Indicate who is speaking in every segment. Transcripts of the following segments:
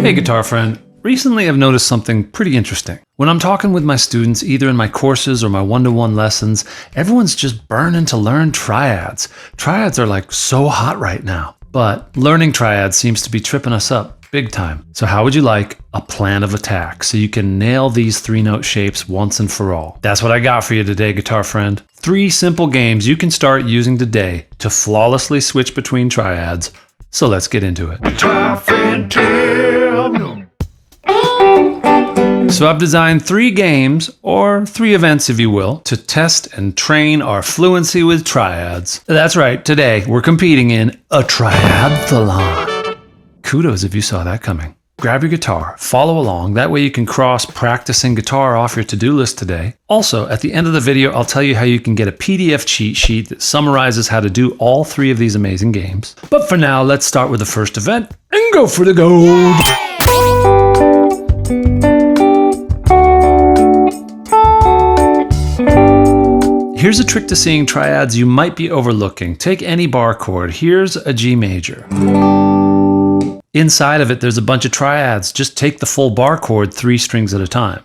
Speaker 1: Hey guitar friend, recently I've noticed something pretty interesting. When I'm talking with my students, either in my courses or my one-to-one lessons, everyone's just burning to learn triads. Triads are like so hot right now, but learning triads seems to be tripping us up big time. So how would you like a plan of attack so you can nail these 3-note shapes once and for all? That's what I got for you today, guitar friend. 3 simple games you can start using today to flawlessly switch between triads. So let's get into it. So I've designed 3 games, or 3 events if you will, to test and train our fluency with triads. That's right, today we're competing in a triathlon. Kudos if you saw that coming. Grab your guitar, follow along, that way you can cross practicing guitar off your to-do list today. Also, at the end of the video, I'll tell you how you can get a PDF cheat sheet that summarizes how to do all 3 of these amazing games. But for now, let's start with the first event and go for the gold! Here's a trick to seeing triads you might be overlooking. Take any bar chord. Here's a G major. Inside of it, there's a bunch of triads. Just take the full bar chord 3 strings at a time.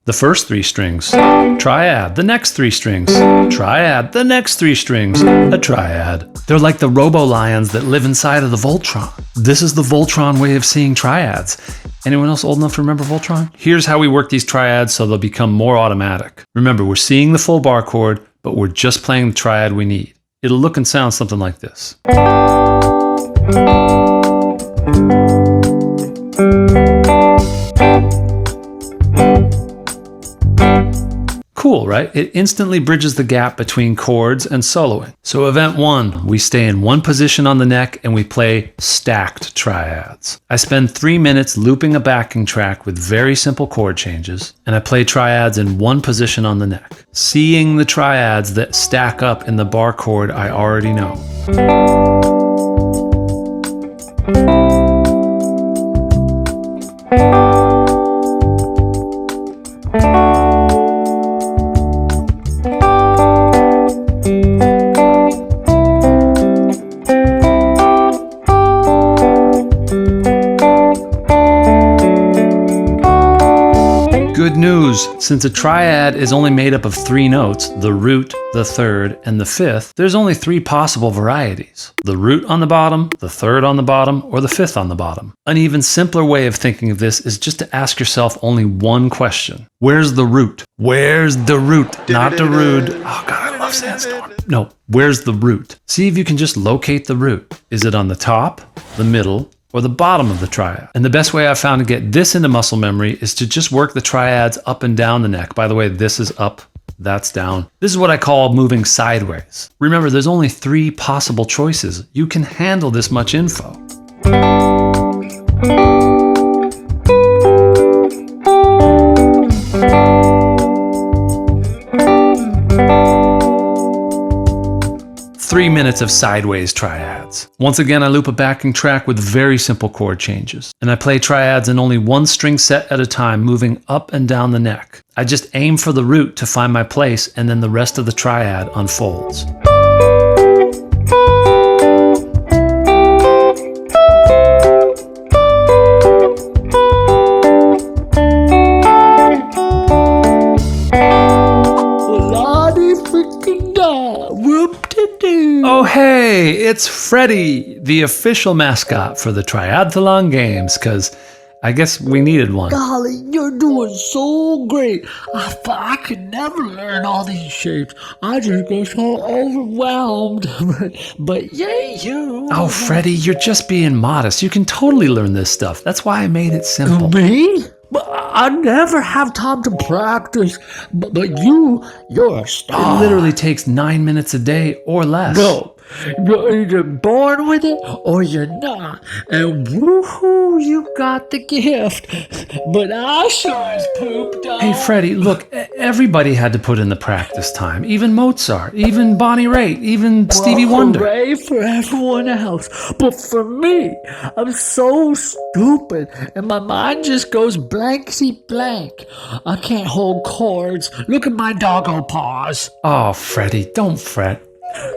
Speaker 1: The first 3 strings, triad. The next 3 strings, triad. The next 3 strings, a triad. They're like the robo-lions that live inside of the Voltron. This is the Voltron way of seeing triads. Anyone else old enough to remember Voltron? Here's how we work these triads so they'll become more automatic. Remember, we're seeing the full bar chord, but we're just playing the triad we need. It'll look and sound something like this. Cool, right? It instantly bridges the gap between chords and soloing. So event 1, we stay in one position on the neck and we play stacked triads. I spend 3 minutes looping a backing track with very simple chord changes, and I play triads in one position on the neck, seeing the triads that stack up in the bar chord I already know. Good news, since a triad is only made up of 3 notes, the root, the third, and the fifth, there's only 3 possible varieties. The root on the bottom, the third on the bottom, or the fifth on the bottom. An even simpler way of thinking of this is just to ask yourself only one question. Where's the root? Where's the root? Not Darude. Oh God, I love Sandstorm. No, where's the root? See if you can just locate the root. Is it on the top, the middle, or the bottom of the triad? And the best way I've found to get this into muscle memory is to just work the triads up and down the neck. By the way, this is up, that's down. This is what I call moving sideways. Remember, there's only 3 possible choices. You can handle this much info. 3 minutes of sideways triads. Once again, I loop a backing track with very simple chord changes. And I play triads in only 1 string set at a time, moving up and down the neck. I just aim for the root to find my place, and then the rest of the triad unfolds. Oh hey, it's Freddy, the official mascot for the Triathlon Games, because I guess we needed one.
Speaker 2: Golly, you're doing so great. I could never learn all these shapes. I just get so overwhelmed. but yay, you.
Speaker 1: Oh, Freddy, you're just being modest. You can totally learn this stuff. That's why I made it simple.
Speaker 2: Me? But I never have time to practice. But you're a star.
Speaker 1: It literally takes 9 minutes a day or less.
Speaker 2: No. You're either born with it or you're not. And woohoo, you got the gift. But I sure as poop don't.
Speaker 1: Hey, Freddie, look, everybody had to put in the practice time. Even Mozart, even Bonnie Raitt, even Stevie Wonder.
Speaker 2: Hooray for everyone else. But for me, I'm so stupid. And my mind just goes blanky blank. I can't hold chords. Look at my doggo paws.
Speaker 1: Oh, Freddie, don't fret.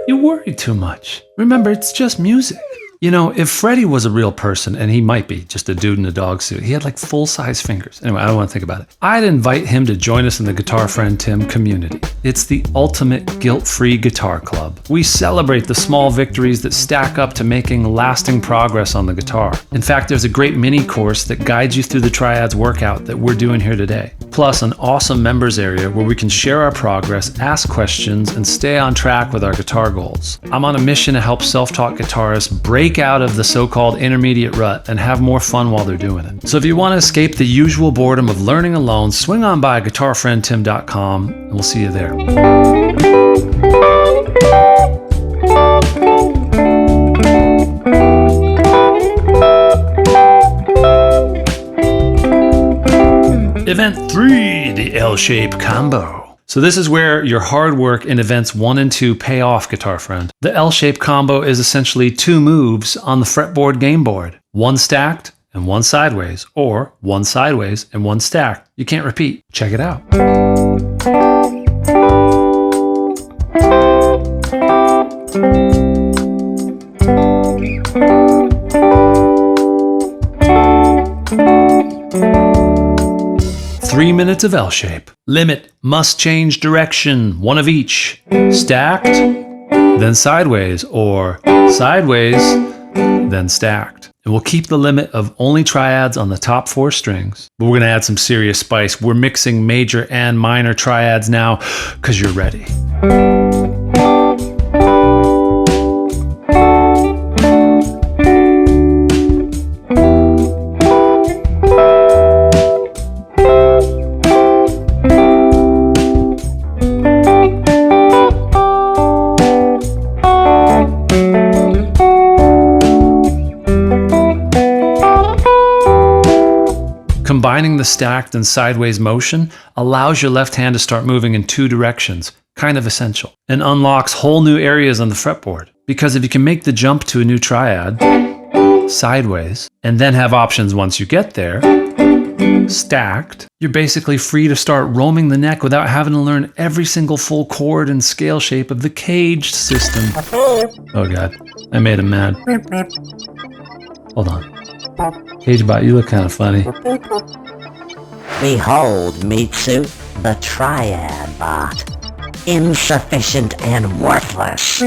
Speaker 1: You worry too much. Remember, it's just music. You know, if Freddie was a real person, and he might be, just a dude in a dog suit, he had like full-size fingers. Anyway, I don't want to think about it. I'd invite him to join us in the Guitar Friend Tim community. It's the ultimate guilt-free guitar club. We celebrate the small victories that stack up to making lasting progress on the guitar. In fact, there's a great mini course that guides you through the triads workout that we're doing here today. Plus an awesome members area where we can share our progress, ask questions, and stay on track with our guitar goals. I'm on a mission to help self-taught guitarists break out of the so-called intermediate rut and have more fun while they're doing it. So if you want to escape the usual boredom of learning alone, swing on by guitarfriendtim.com and we'll see you there. Event 3, the L-shape combo. So this is where your hard work in events 1 and 2 pay off, Guitar Friend. The L-shape combo is essentially 2 moves on the fretboard game board. 1 stacked and 1 sideways, or 1 sideways and 1 stacked. You can't repeat. Check it out. 3 minutes of L-shape. Limit, must change direction, 1 of each. Stacked, then sideways, or sideways, then stacked. And we'll keep the limit of only triads on the top 4 strings. But we're gonna add some serious spice. We're mixing major and minor triads now, because you're ready. Combining the stacked and sideways motion allows your left hand to start moving in 2 directions, kind of essential, and unlocks whole new areas on the fretboard. Because if you can make the jump to a new triad, sideways, and then have options once you get there, stacked, you're basically free to start roaming the neck without having to learn every single full chord and scale shape of the caged system. Oh god, I made him mad. Hold on. CageBot, you look kind of funny.
Speaker 3: Behold, Mitsu, the Triad Bot. Insufficient and worthless.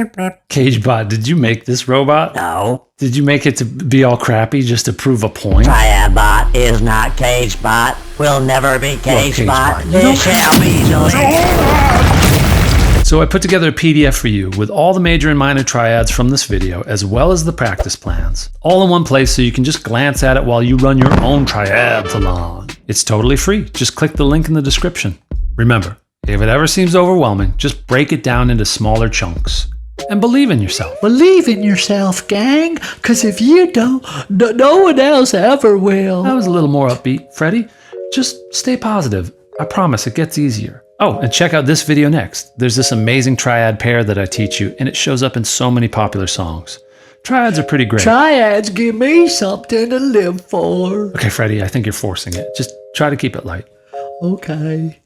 Speaker 1: CageBot, did you make this robot?
Speaker 3: No.
Speaker 1: Did you make it to be all crappy just to prove a point?
Speaker 3: Triad Bot is not CageBot. Will never be CageBot.
Speaker 1: CageBot.
Speaker 3: This shall be delivered.
Speaker 1: So I put together a PDF for you with all the major and minor triads from this video, as well as the practice plans, all in one place so you can just glance at it while you run your own triathlon. It's totally free. Just click the link in the description. Remember, if it ever seems overwhelming, just break it down into smaller chunks. And believe in yourself.
Speaker 2: Believe in yourself, gang, because if you don't, no one else ever will.
Speaker 1: That was a little more upbeat, Freddie. Just stay positive. I promise it gets easier. Oh, and check out this video next. There's this amazing triad pair that I teach you, and it shows up in so many popular songs. Triads are pretty great.
Speaker 2: Triads give me something to live for.
Speaker 1: Okay, Freddie, I think you're forcing it. Just try to keep it light.
Speaker 2: Okay.